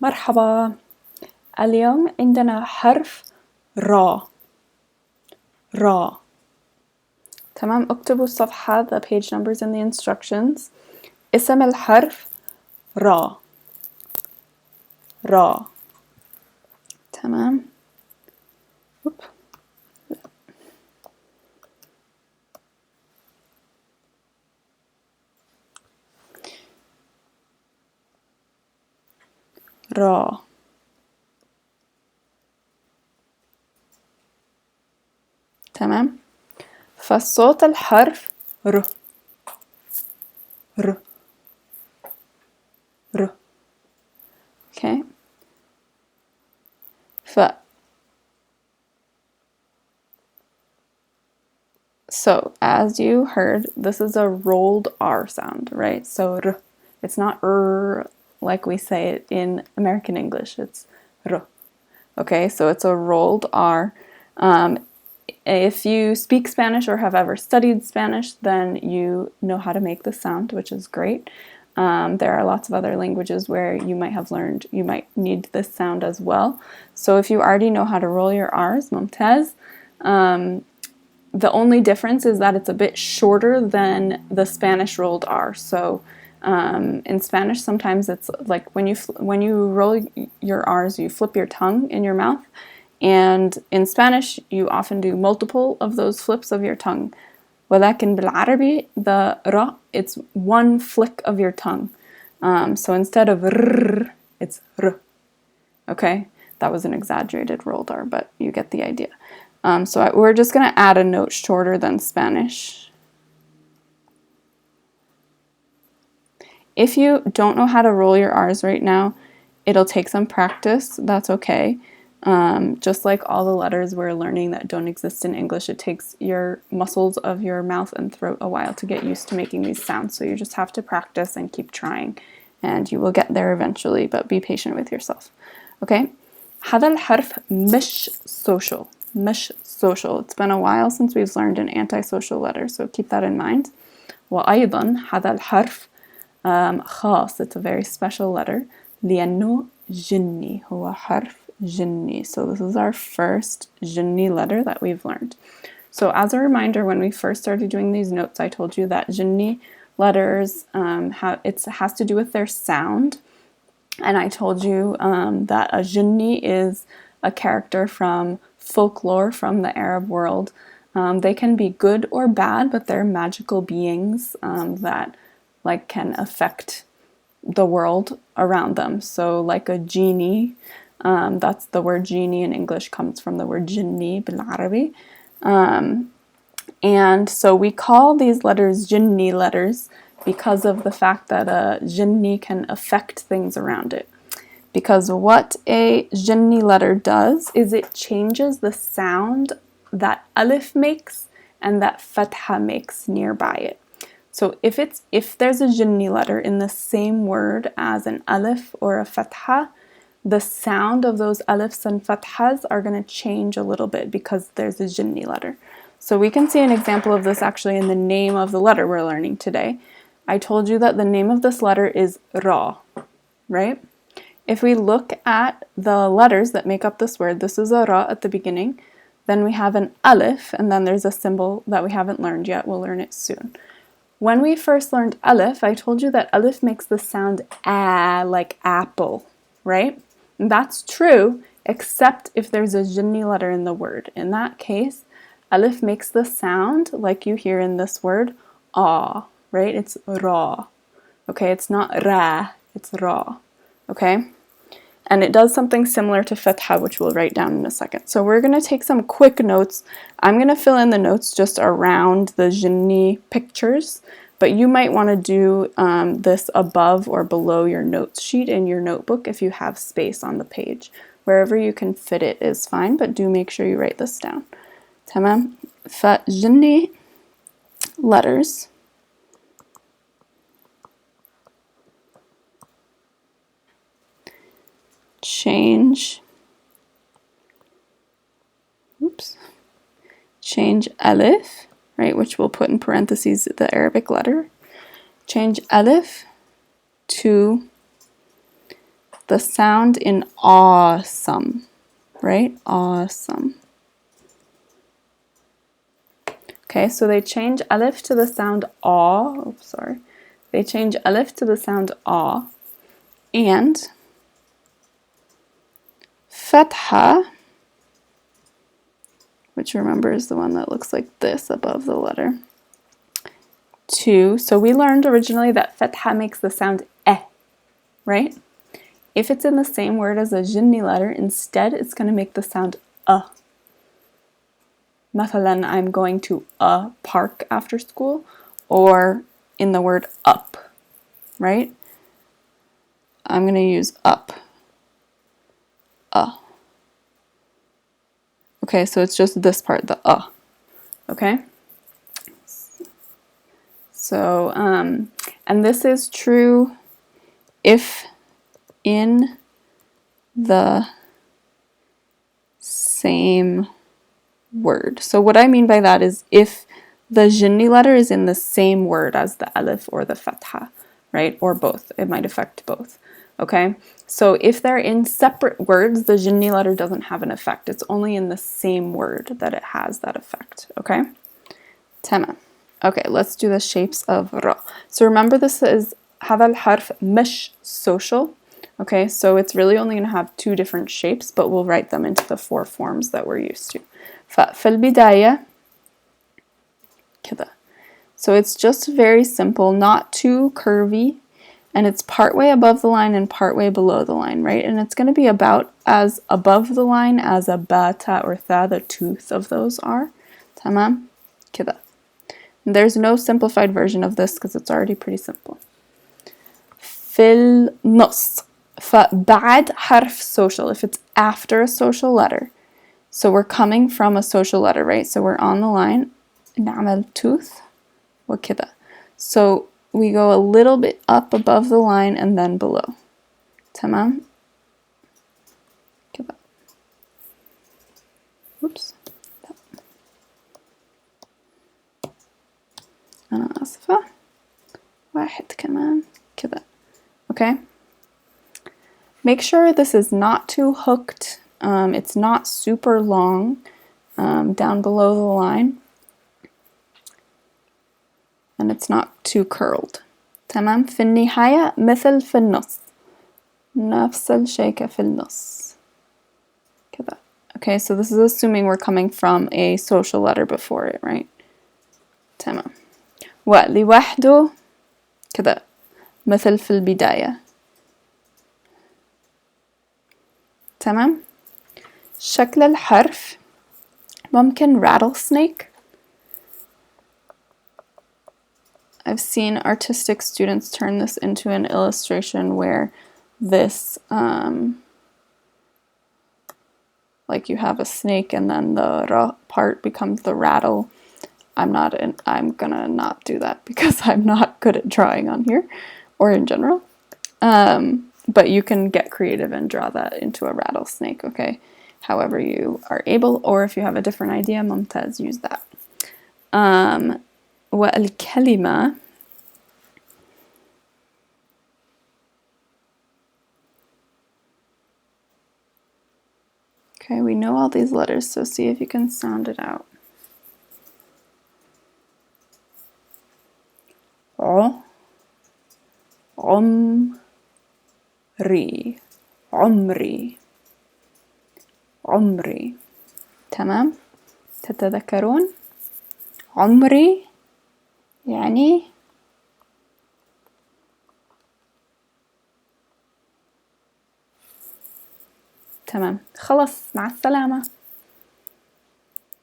مرحبا. اليوم عندنا حرف را. را. تمام. اكتبوا الصفحة the page numbers and the instructions. اسم الحرف را. را. تمام. را. تمام. فالصوت الحرف ر. ر. ر. Okay. So as you heard, this is a rolled R sound, right? So r. It's not r like we say it in American English. It's r. Okay, so it's a rolled R. If you speak Spanish or have ever studied Spanish, then you know how to make this sound, which is great. There are lots of other languages where you might have learned, you might need this sound as well. So if you already know how to roll your R's, ممتاز. The only difference is that it's a bit shorter than the Spanish rolled R. So in Spanish, sometimes it's like when you roll your R's, you flip your tongue in your mouth. And in Spanish, you often do multiple of those flips of your tongue. ولكن بالعربي, the ra, it's one flick of your tongue. So instead of r, it's r. Okay, that was an exaggerated rolled R, but you get the idea. So we're just going to add a note shorter than Spanish. If you don't know how to roll your R's right now, it'll take some practice. That's okay. Just like all the letters we're learning that don't exist in English, it takes your muscles of your mouth and throat a while to get used to making these sounds. So you just have to practice and keep trying, and you will get there eventually, but be patient with yourself. Okay? هذا الحرف مش social. مش social. It's been a while since we've learned an antisocial letter, so keep that in mind. وأيضا هذا الحرف خاص. It's a very special letter. لأنه جني. هو حرف جني. So this is our first جني letter that we've learned. So as a reminder, when we first started doing these notes, I told you that جني letters it has to do with their sound. And I told you that a jinni is a character from folklore from the Arab world. They can be good or bad, but they're magical beings that can affect the world around them. So like a genie, that's the word genie in English comes from the word jinni bil-Arabi. And so we call these letters jinni letters because of the fact that a jinni can affect things around it. Because what a jinni letter does is it changes the sound that alif makes and that fatha makes nearby it. So if there's a jinni letter in the same word as an alif or a fatha, the sound of those alifs and fathas are going to change a little bit because there's a jinni letter. So we can see an example of this actually in the name of the letter we're learning today. I told you that the name of this letter is Ra, right? If we look at the letters that make up this word, this is a Ra at the beginning, then we have an Alif, and then there's a symbol that we haven't learned yet. We'll learn it soon. When we first learned Alif, I told you that Alif makes the sound A, like apple, right? And that's true, except if there's a jinni letter in the word. In that case, Alif makes the sound, like you hear in this word, Ah. Right? It's ra. Okay, it's not ra, it's ra. Okay? And it does something similar to fatha, which we'll write down in a second. So we're going to take some quick notes. I'm going to fill in the notes just around the jinni pictures, but you might want to do this above or below your notes sheet in your notebook if you have space on the page. Wherever you can fit it is fine, but do make sure you write this down. تمام. فجني letters change alif, right, which we'll put in parentheses the Arabic letter. Change alif to the sound in awesome, right? Awesome. Okay, so they change alif to the sound aw. Oops, sorry. They change alif to the sound aw. And fatha, which remember is the one that looks like this above the letter. So we learned originally that fatha makes the sound eh, right? If it's in the same word as a jinni letter, instead it's going to make the sound مثلا, I'm going to a park after school, or in the word up, right? I'm going to use up. Okay, so it's just this part, the okay? So, and this is true if in the same word. So what I mean by that is if the jinni letter is in the same word as the alif or the fatha, right? Or both. It might affect both. Okay? So if they're in separate words, the jinni letter doesn't have an effect. It's only in the same word that it has that effect. Okay? Tamam. Okay, let's do the shapes of ra. So remember, this is هذا الحرف مش social. Okay, so it's really only going to have two different shapes, but we'll write them into the four forms that we're used to. ففي البداية كذا. So it's just very simple, not too curvy, and it's partway above the line and partway below the line, right? And it's going to be about as above the line as a ba, ta, or tha, the tooth of those are. تمام كذا. There's no simplified version of this because it's already pretty simple. في النص. فبعد حرف social, if it's after a social letter. So we're coming from a social letter, right? So we're on the line. نعمل tooth وكذا. So we go a little bit up above the line and then below. تمام كذا. Oops. أنا آسفة. واحد كمان كذا. Okay? Make sure this is not too hooked. It's not super long down below the line. And it's not too curled. تمام. في النهاية مثل في النص. نفس الشيء كفي النص. كذا. Okay, so this is assuming we're coming from a social letter before it, right? تمام. ولوحده كذا مثل في البداية. تمام. شكل الحرف ممكن rattlesnake. I've seen artistic students turn this into an illustration where this, like you have a snake and then the ra part becomes the rattle. I'm gonna not do that because I'm not good at drawing on here or in general. But you can get creative and draw that into a rattlesnake, okay? However you are able, or if you have a different idea, ممتاز, use that. والكلمة Okay, we know all these letters, so see if you can sound it out. عمري عمري عمري. تمام؟ تتذكرون؟ عمري يعني تمام. خلاص، مع السلامة.